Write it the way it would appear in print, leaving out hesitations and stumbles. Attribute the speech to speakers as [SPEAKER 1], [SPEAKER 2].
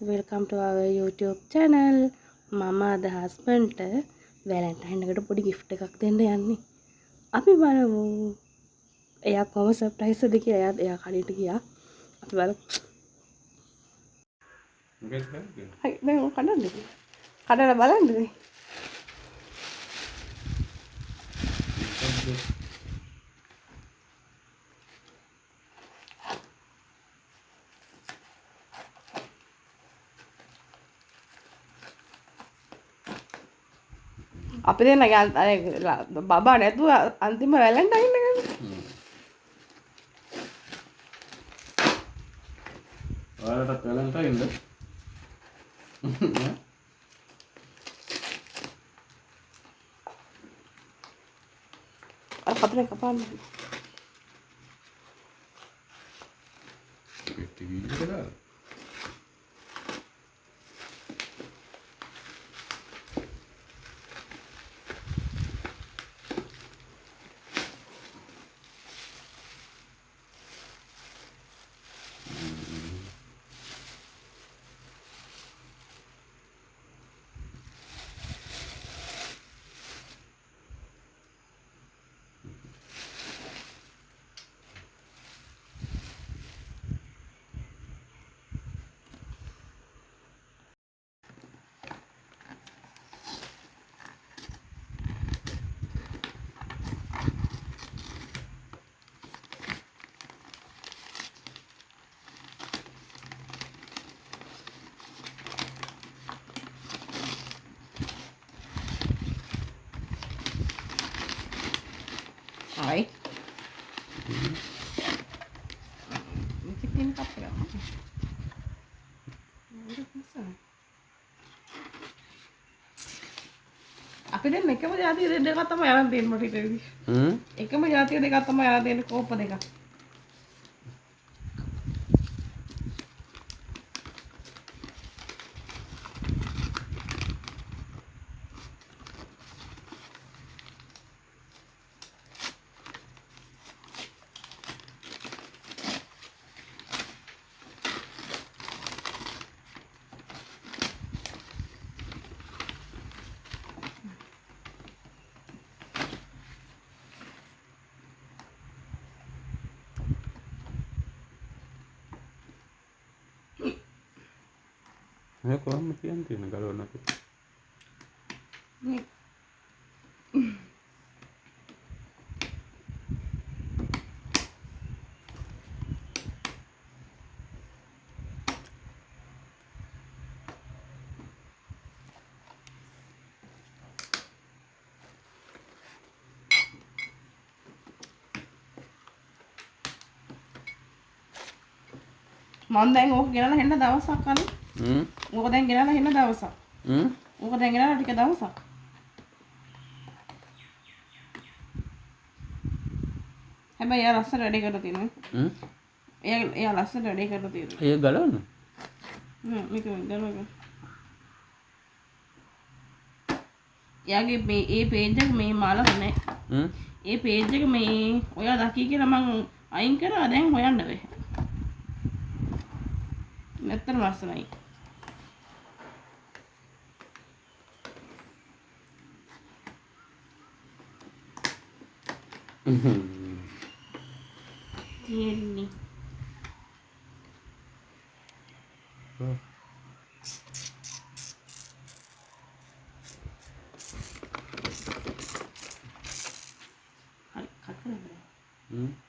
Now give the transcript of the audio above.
[SPEAKER 1] welcome to our YouTube channel. මම අද හස්බන්ඩ්ට Valentine එකට පොඩි gift එකක් දෙන්න යන්නේ. අපි බලමු. එයා කොහොම සර්ප්‍රයිස් එකද කියලා එයා කලියට ගියා. අපි බලමු. හයි දැන් කඩන්නද? කඩලා බලන්නද? අපි දෙන්න බබා නැතුව අන්තිම වැලන්ටයින් එක.
[SPEAKER 2] ඔයාලට වැලන්ටයින්ද?
[SPEAKER 1] අර කතරේ කපන්න.
[SPEAKER 2] පිටි වීඩියෝ එකද?
[SPEAKER 1] Hai. Mungkin apa ya? අපි දැන් එකම જાතිය දෙකක් තමයි අරන් දෙන්නේ මට හිතෙන්නේ. එකම જાතිය දෙකක් තමයි අරන් දෙන්නේ කෝප දෙකක්.
[SPEAKER 2] මේ කොහොමද තියෙන්නේ ගලවන්න අපි?
[SPEAKER 1] මම දැන් ඕක ගෙනලා හෙන්න දවසක් අනේ. ඕක දැන් ගෙනලා හෙන්න දවසක්. ඕක දැන් ගෙනලා ටික දවසක්. හැබැයි එයා ලස්සන වැඩේ කරලා තියෙනවා. එයා ලස්සන වැඩේ කරලා තියෙනවා.
[SPEAKER 2] ඒක ගලවන්න.
[SPEAKER 1] මේක ගලවන්න. එයාගේ මේ පේජ් එක මේ මාලක නැහැ. ඒ පේජ් එක මේ ඔයා දකි කියලා මං අයින් කරා දැන් හොයන්න බෑ. නැත්තර ලස්සනයි. තියෙන්නේ. හරි කට් කරන්න.